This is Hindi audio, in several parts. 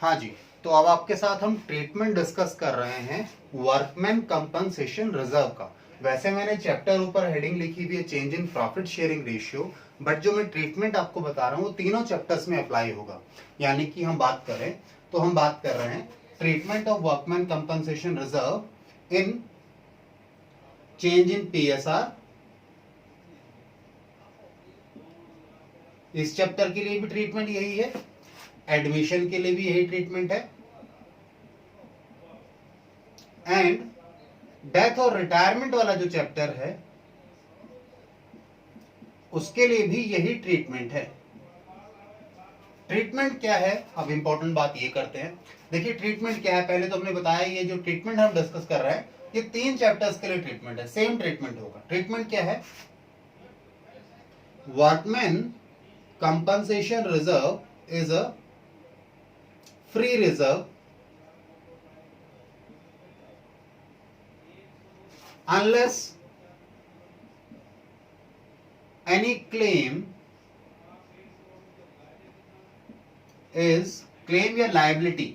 हाँ जी, तो अब आपके साथ हम ट्रीटमेंट डिस्कस कर रहे हैं वर्कमैन कंपनसेशन रिजर्व का। वैसे मैंने चैप्टर ऊपर हेडिंग लिखी हुई है change in profit sharing ratio, but जो मैं ट्रीटमेंट आपको बता रहा हूँ वो तीनों चैप्टर्स में अप्लाई होगा। यानी कि हम बात करें तो हम बात कर रहे हैं treatment of workman compensation reserve in change in PSR. इस चैप्टर के लिए भी ट्रीटमेंट यही है, एडमिशन के लिए भी यही ट्रीटमेंट है, एंड डेथ और रिटायरमेंट वाला जो चैप्टर है उसके लिए भी यही ट्रीटमेंट है। ट्रीटमेंट क्या है, अब इंपॉर्टेंट बात ये करते हैं। देखिए ट्रीटमेंट क्या है, पहले तो हमने बताया ये जो ट्रीटमेंट हम डिस्कस कर रहे हैं ये 3 चैप्टर्स के लिए ट्रीटमेंट है, सेम ट्रीटमेंट होगा। ट्रीटमेंट क्या है, workman compensation reserve is a free reserve unless any claim is claim या liability,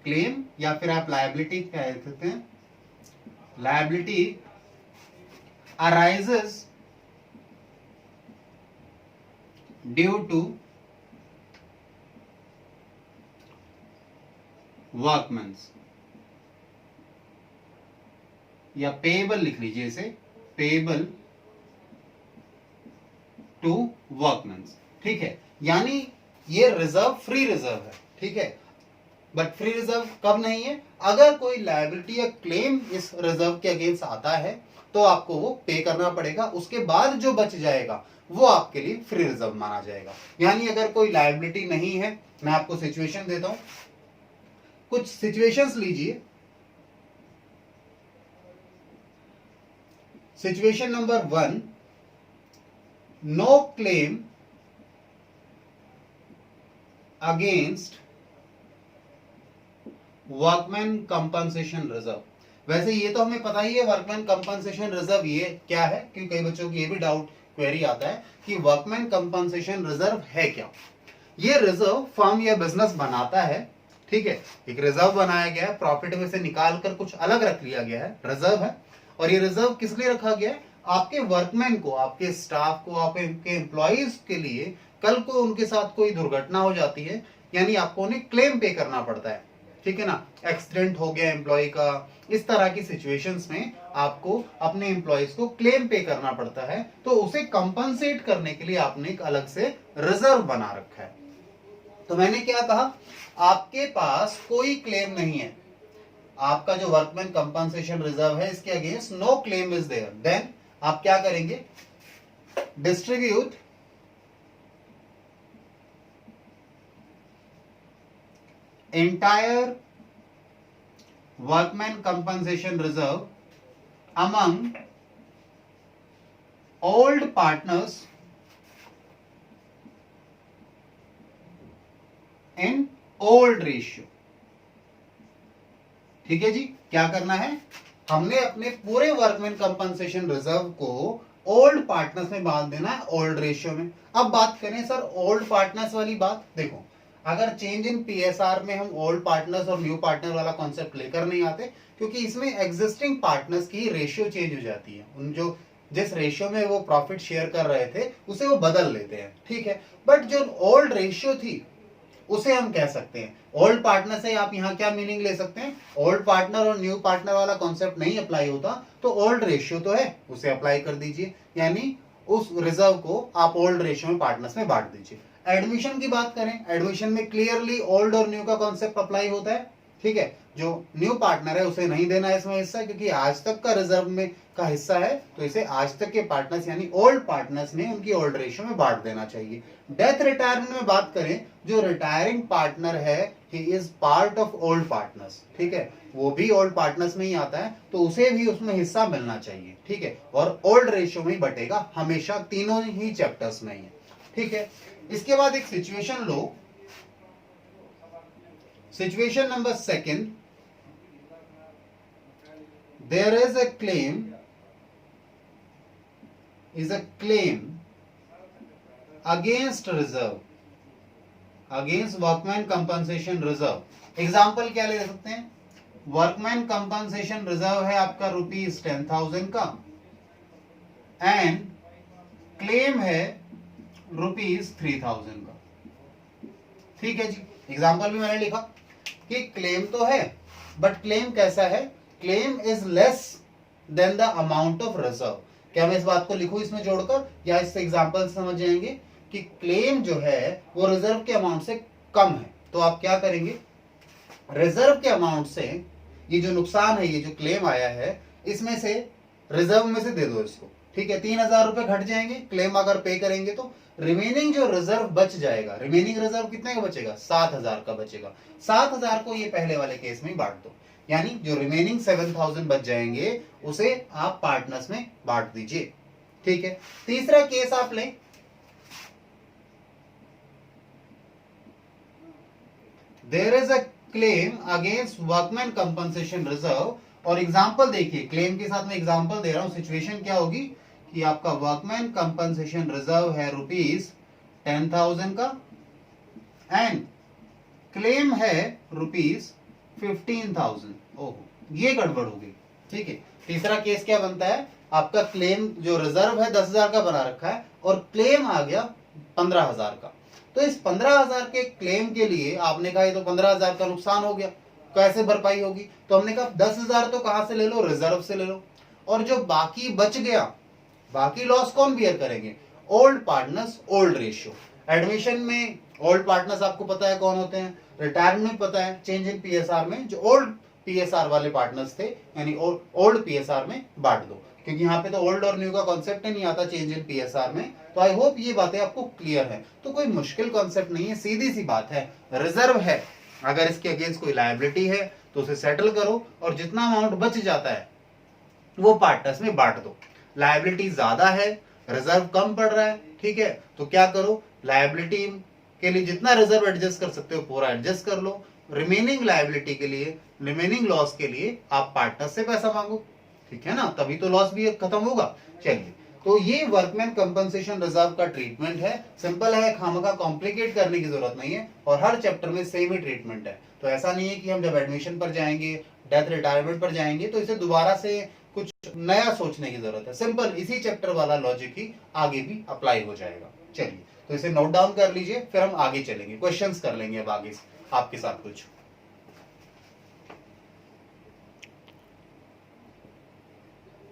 claim या फिर आप liability कह सकते हैं, liability arises due to workmen's, या पेएबल लिख लीजिए इसे, पेएबल टू वर्कमेंस। ठीक है, यानी ये रिजर्व फ्री रिजर्व है, ठीक है। बट फ्री रिजर्व कब नहीं है, अगर कोई लायबिलिटी या क्लेम इस रिजर्व के अगेंस्ट आता है तो आपको वो पे करना पड़ेगा, उसके बाद जो बच जाएगा वो आपके लिए फ्री रिजर्व माना जाएगा। यानी अगर कोई लायबिलिटी नहीं है, मैं आपको सिचुएशन देता हूं, कुछ सिचुएशंस लीजिए। Situation number 1, no claim against workman compensation reserve. वैसे ये तो हमें पता ही है वर्कमैन कंपनसेशन रिजर्व ये क्या है, क्योंकि कई बच्चों की ये भी डाउट क्वेरी आता है कि वर्कमैन कंपनसेशन रिजर्व है क्या। ये रिजर्व फर्म या बिजनेस बनाता है, ठीक है। एक रिजर्व बनाया गया है, प्रॉफिट में से निकाल कर कुछ अलग रख लिया गया है, रिजर्व है। और ये रिजर्व किस लिए रखा गया है, आपके वर्कमैन को, आपके स्टाफ को, आपके एम्प्लॉइज के लिए कल को उनके साथ कोई दुर्घटना हो जाती है, यानी आपको उन्हें क्लेम पे करना पड़ता है, ठीक है ना। एक्सीडेंट हो गया एम्प्लॉय का, इस तरह की सिचुएशंस में आपको अपने एम्प्लॉइज को क्लेम पे करना पड़ता है, तो उसे कंपनसेट करने के लिए आपने एक अलग से रिजर्व बना रखा है। तो मैंने क्या कहा, आपके पास कोई क्लेम नहीं है, आपका जो वर्कमैन कंपनसेशन रिजर्व है इसके against no claim is there, then आप क्या करेंगे, distribute entire workman compensation reserve among old partners in old ratio। ठीक है जी, क्या करना है, हमने अपने पूरे वर्कमैन कंपनसेशन रिजर्व को ओल्ड पार्टनर्स में बांध देना है, ओल्ड रेशियो में। अब बात करें सर ओल्ड पार्टनर्स वाली बात, देखो अगर चेंज इन पीएसआर में हम ओल्ड पार्टनर्स और न्यू पार्टनर वाला कॉन्सेप्ट लेकर नहीं आते, क्योंकि इसमें एग्जिस्टिंग पार्टनर्स की रेशियो चेंज हो जाती है, उन जो जिस रेशियो में वो प्रॉफिट शेयर कर रहे थे उसे वो बदल लेते हैं, ठीक है। बट जो ओल्ड रेशियो थी उसे हम कह सकते हैं ओल्ड पार्टनर से। आप यहां क्या मीनिंग ले सकते हैं, ओल्ड पार्टनर और न्यू पार्टनर वाला कॉन्सेप्ट नहीं अप्लाई होता तो ओल्ड रेशियो तो है उसे अप्लाई कर दीजिए, यानी उस रिजर्व को आप ओल्ड रेशियो में पार्टनर्स में बांट दीजिए। एडमिशन की बात करें, एडमिशन में क्लियरली ओल्ड और न्यू का कॉन्सेप्ट अप्लाई होता है, ठीक है। जो न्यू पार्टनर है उसे नहीं देना है इसमें हिस्सा, क्योंकि आज तक का रिजर्व में का हिस्सा है, तो इसे आज तक के पार्टनर्स यानी ओल्ड पार्टनर्स ने उनकी ओल्ड रेशियो में बांट देना चाहिए। डेथ रिटायरमेंट में बात करें, जो रिटायरिंग पार्टनर है he is part of old partners, ठीक है, वो भी ओल्ड पार्टनर्स में ही आता है, तो उसे भी उसमें हिस्सा मिलना चाहिए, ठीक है। और ओल्ड रेशियो में ही बटेगा हमेशा, तीनों ही चैप्टर्स में ही है, ठीक है। इसके बाद एक situation low, situation number 2, there is a claim against reserve against workman compensation reserve. Example क्या ले सकते हैं, वर्कमैन कंपनसेशन रिजर्व है आपका ₹10,000 का एंड क्लेम है ₹3,000 का। ठीक है जी, एग्जाम्पल भी मैंने लिखा कि क्लेम तो है, बट क्लेम कैसा है, claim is less than the amount of reserve. क्या मैं इस बात को लिखूं इसमें जोड़कर, या इससे एग्जाम्पल समझ जाएंगे कि क्लेम जो है वो रिजर्व के अमाउंट से कम है, तो आप क्या करेंगे, रिजर्व के अमाउंट से ये जो नुकसान है, ये जो क्लेम आया है, इसमें से रिजर्व में से दे दो इसको। ठीक है, 3,000 रुपए घट जाएंगे क्लेम अगर पे करेंगे तो। रिमेनिंग जो रिजर्व बच जाएगा, रिमेनिंग रिजर्व कितने का बचेगा, 7,000 का बचेगा। 7,000 को ये पहले वाले केस में बांट दो, यानी जो रिमेनिंग 7,000 बच जाएंगे उसे आप पार्टनर्स में बांट दीजिए। ठीक है, तीसरा केस आप लें, there is a claim against workman compensation reserve. और एग्जांपल देखिए, क्लेम के साथ में एग्जांपल दे रहा हूं, सिचुएशन क्या होगी कि आपका वर्कमैन कंपनसेशन रिजर्व है ₹10,000 का एंड क्लेम है ₹15,000। ओहो, ये गड़बड़ हो गई। ठीक है, तीसरा केस क्या बनता है, आपका क्लेम जो रिजर्व है 10,000 का बना रखा है और क्लेम आ गया 15,000 का। तो इस 15,000 के क्लेम के लिए आपने कहा ये तो 15,000 का नुकसान हो गया, कैसे भरपाई होगी, तो हमने कहा 10,000 तो कहां से ले लो, रिजर्व से ले लो, और जो बाकी बच गया, बाकी लॉस कौन बियर करेंगे, old partners old ratio. Admission में ओल्ड पार्टनर्स आपको पता है कौन होते हैं, रिटायरमेंट में पता है, चेंज इन पीएसआर में जो ओल्ड पीएसआर वाले पार्टनर्स थे, यानी ओल्ड पीएसआर में बांट दो, क्योंकि यहाँ पे तो ओल्ड और न्यू का कॉन्सेप्ट नहीं आता चेंज इन पीएसआर में। तो आई होप ये बातें आपको क्लियर है। तो कोई मुश्किल कॉन्सेप्ट नहीं है, सीधी सी बात है, रिजर्व है, अगर इसके अगेंस्ट कोई लायबिलिटी है तो उसे सेटल करो और जितना अमाउंट बच जाता है वो पार्टनर्स में बांट दो। लायबिलिटी ज्यादा है, रिजर्व कम पड़ रहा है, ठीक है, तो क्या करो, लायबिलिटी के लिए जितना रिजर्व एडजस्ट कर सकते हो पूरा एडजस्ट कर लो, रिमेनिंग लायबिलिटी के लिए, रिमेनिंग लॉस के लिए आप पार्टनर से पैसा मांगो। ठीक है ना, तभी तो लॉस भी खत्म होगा। चलिए, तो ये वर्कमैन कंपनसेशन रिजर्व का ट्रीटमेंट है, सिंपल है, खामखा कॉम्प्लिकेट करने की जरूरत नहीं है, और हर चैप्टर में सेम ही ट्रीटमेंट है। तो ऐसा नहीं है कि हम जब एडमिशन पर जाएंगे, डेथ रिटायरमेंट पर जाएंगे तो इसे दोबारा से कुछ नया सोचने की जरूरत है, सिंपल इसी चैप्टर वाला लॉजिक ही आगे भी अप्लाई हो जाएगा। चलिए, तो इसे नोट डाउन कर लीजिए, फिर हम आगे चलेंगे, क्वेश्चंस कर लेंगे अब आगे आपके साथ कुछ।